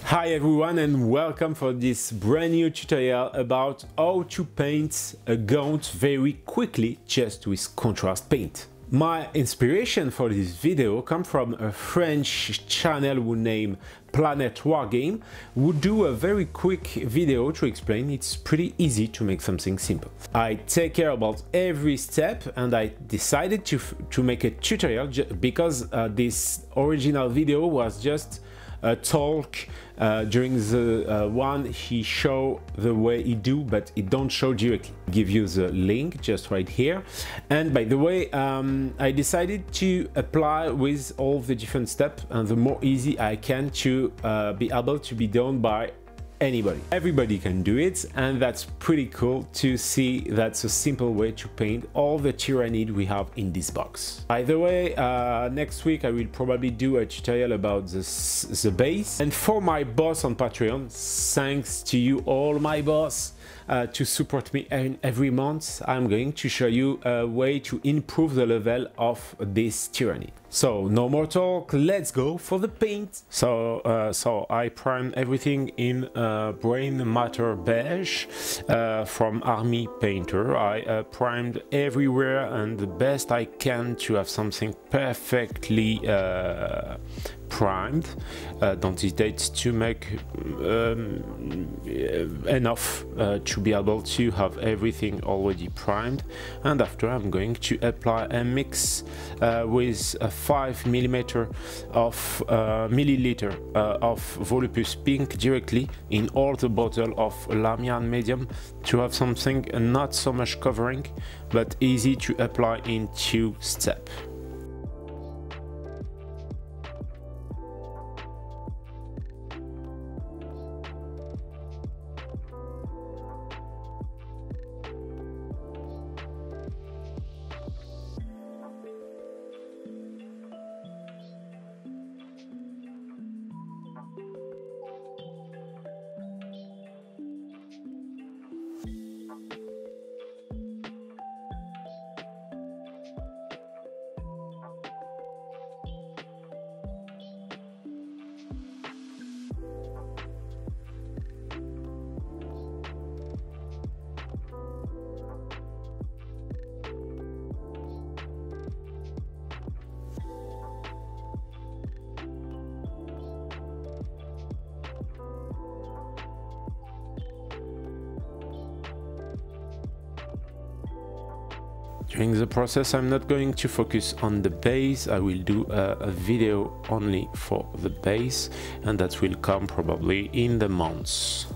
Hi everyone and welcome for this brand new tutorial about how to paint a gaunt very quickly just with contrast paint. My inspiration for this video comes from a French channel who named Planet Wargame, who do a very quick video to explain it's pretty easy to make something simple. I take care about every step and I decided to make a tutorial because this original video was just a talk during the one he show the way he do, but it don't show directly. Give you the link just right here. And by the way, I decided to apply with all the different steps and the more easy I can to be able to be done by anybody. Everybody can do it, and that's pretty cool to see that's a simple way to paint all the Tyranids we have in this box. By the way, next week I will probably do a tutorial about the base. And for my boss on Patreon, thanks to you all my boss to support me every month, I'm going to show you a way to improve the level of this Tyranid. So no more talk, let's go for the paint. So I primed everything in Brain Matter beige from Army Painter. I primed everywhere and the best I can to have something perfectly primed. Don't hesitate to make enough to be able to have everything already primed, and after I'm going to apply a mix with a 5 milliliter of Volupus Pink directly in all the bottle of Lamian medium to have something not so much covering but easy to apply in 2 steps. During the process, I'm not going to focus on the base. I will do a video only for the base, and that will come probably in the months.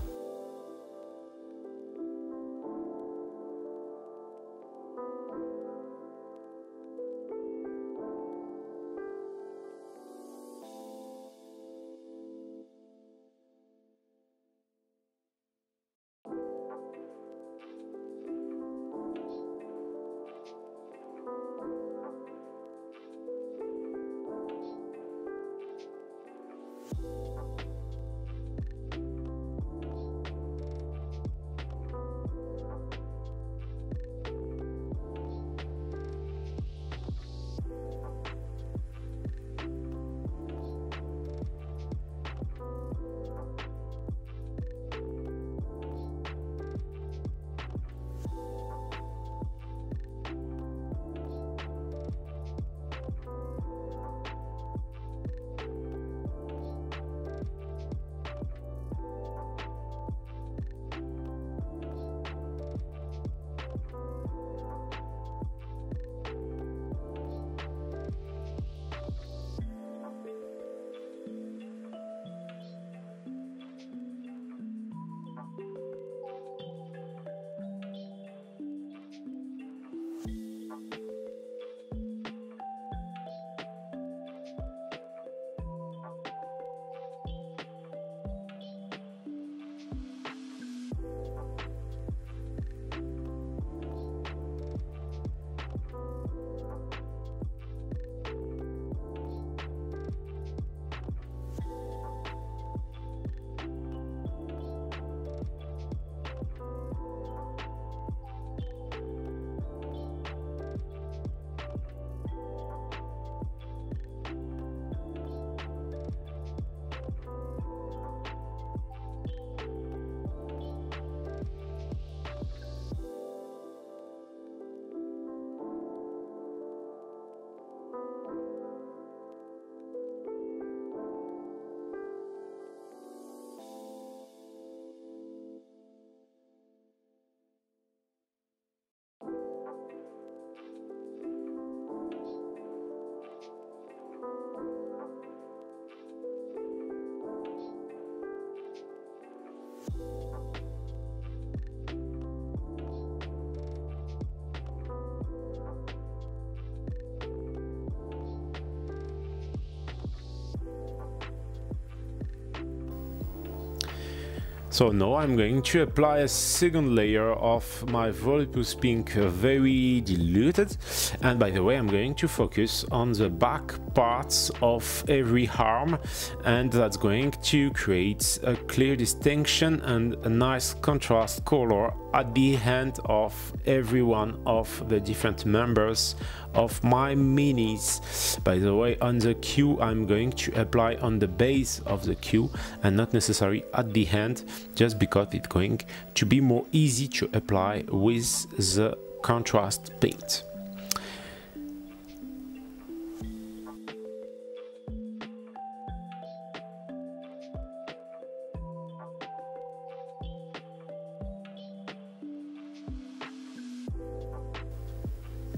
So now I'm going to apply a second layer of my Volupus Pink, very diluted, and by the way I'm going to focus on the back parts of every arm, and that's going to create a clear distinction and a nice contrast color at the end of every one of the different members of my minis. By the way, on the queue I'm going to apply on the base of the queue and not necessarily at the end, just because it's going to be more easy to apply with the contrast paint.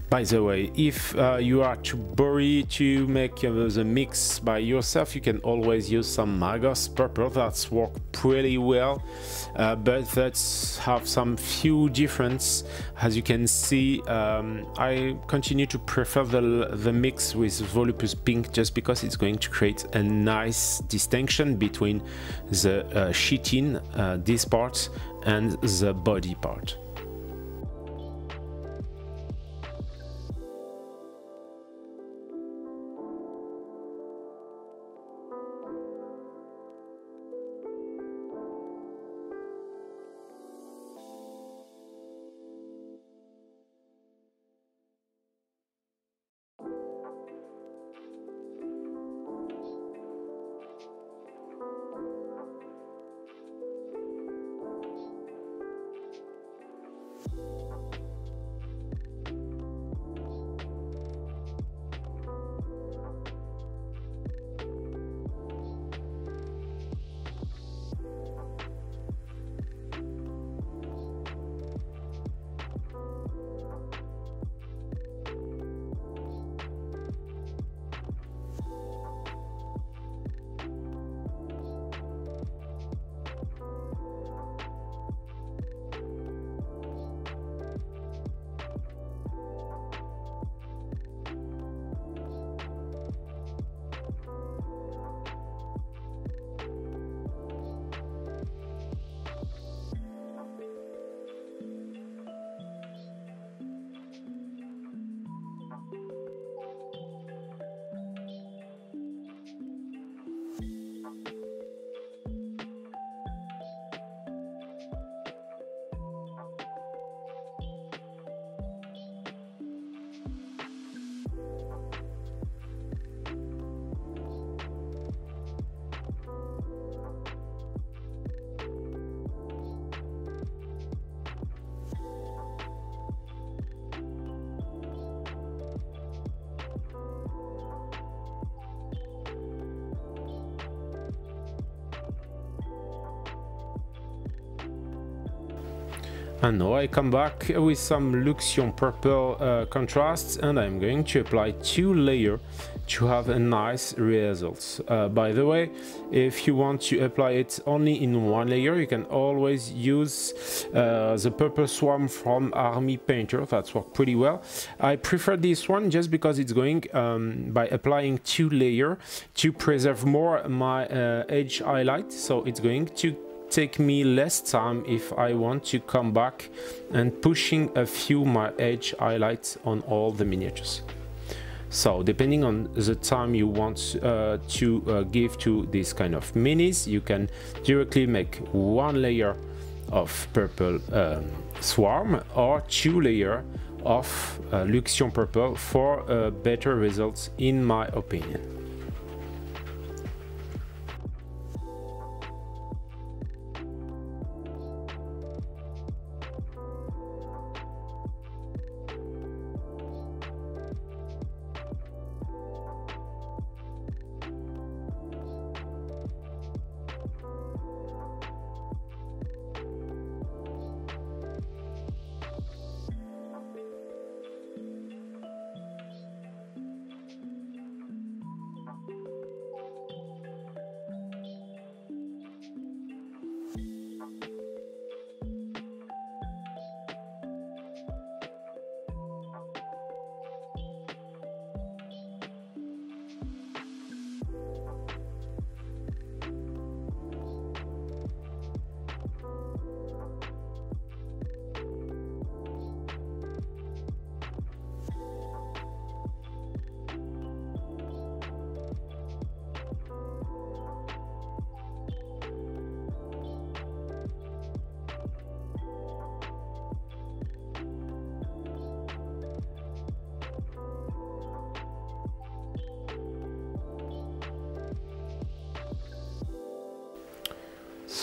By the way, if you are too boring to make the mix by yourself, you can always use some Magos purple. That's work pretty well, but that's have some few difference. As you can see, I continue to prefer the mix with Volupus Pink just because it's going to create a nice distinction between the Chitin, this part, and the body part. And now I come back with some Luxion purple contrasts, and I'm going to apply 2 layers to have a nice result. By the way, if you want to apply it only in 1 layer, you can always use the purple swarm from Army Painter. That's worked pretty well. I prefer this one just because it's going by applying 2 layers to preserve more my edge highlight, so it's going to take me less time if I want to come back and pushing a few my edge highlights on all the miniatures. So depending on the time you want to give to this kind of minis, you can directly make 1 layer of purple swarm or 2 layers of Luxion purple for better results, in my opinion.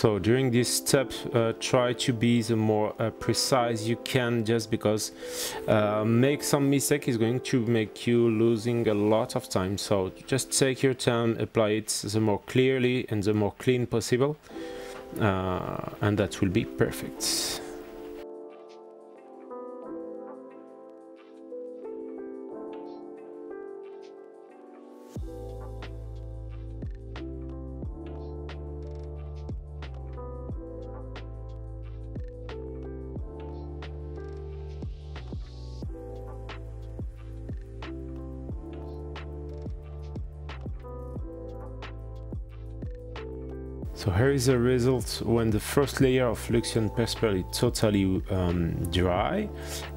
So during this step, try to be the more precise you can, just because make some mistake is going to make you losing a lot of time. So just take your time, apply it the more clearly and the more clean possible, and that will be perfect. So here is the result when the first layer of Luxion Perspire is totally dry,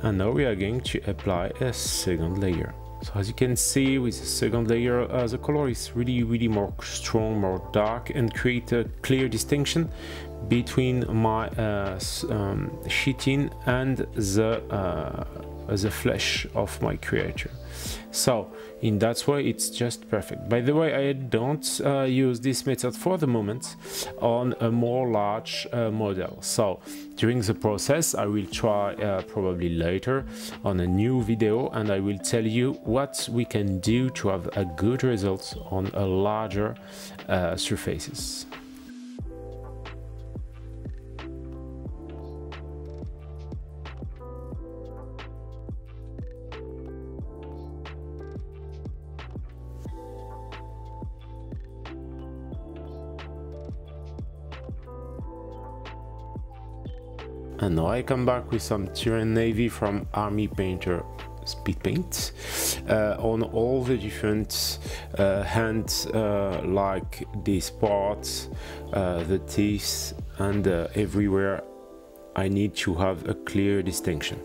and now we are going to apply a second layer. So as you can see, with the second layer, the color is really more strong, more dark, and create a clear distinction between my chitin and the flesh of my creature. So in that way it's just perfect. By the way, I don't use this method for the moment on a more large model. So during the process I will try probably later on a new video, and I will tell you what we can do to have a good result on a larger surfaces. And now I come back with some Tyranid Navy from Army Painter Speed Paint on all the different hands, like this part, the teeth, and everywhere I need to have a clear distinction.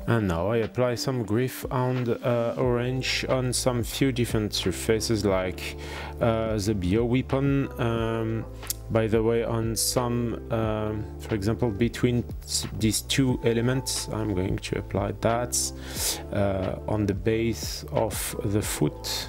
And now I apply some Gryph-hound orange on some few different surfaces, like the bioweapon. By the way, on some, for example, between these two elements, I'm going to apply that on the base of the foot.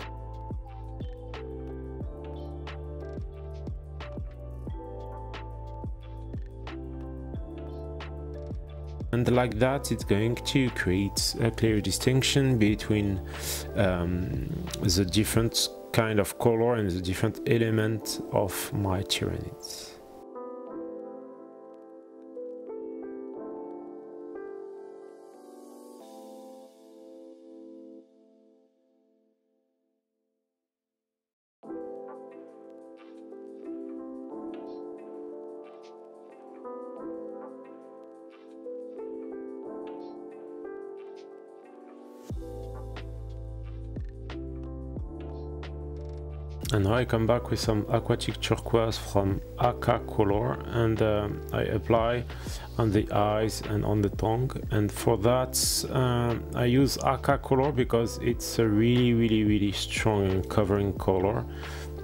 And like that, it's going to create a clear distinction between the different kind of color and the different element of my Tyranids. And now I come back with some aquatic turquoise from Aka Color, and I apply on the eyes and on the tongue. And for that I use Aka Color because it's a really strong and covering color,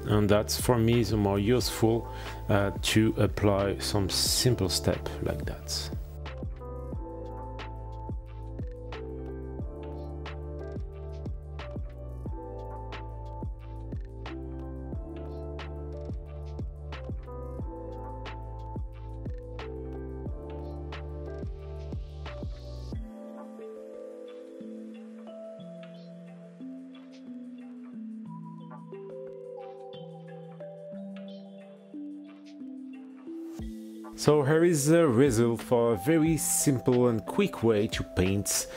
and that's for me the more useful to apply some simple step like that. So here is the result for a very simple and quick way to paint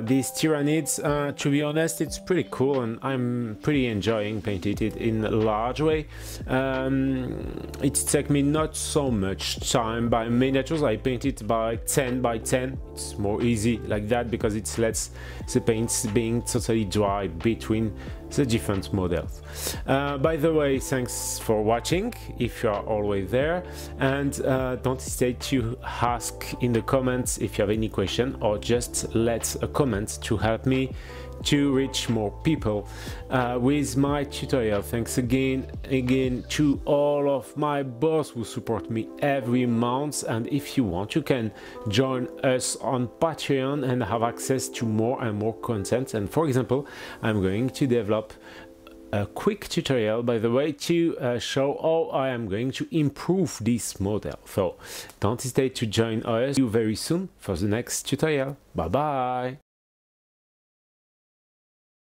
these Tyranids. To be honest, it's pretty cool and I'm pretty enjoying painting it in a large way. It takes me not so much time by miniatures. I paint it by 10 by 10. It's more easy like that because it lets the paints being totally dry between the different models. By the way, thanks for watching if you are always there, and don't hesitate to ask in the comments if you have any question, or just let a comment to help me to reach more people with my tutorial. Thanks again to all of my boss who support me every month, and if you want you can join us on Patreon and have access to more and more content. And for example, I'm going to develop a quick tutorial, by the way, to show how I am going to improve this model. So don't hesitate to join us. See you very soon for the next tutorial. Bye bye.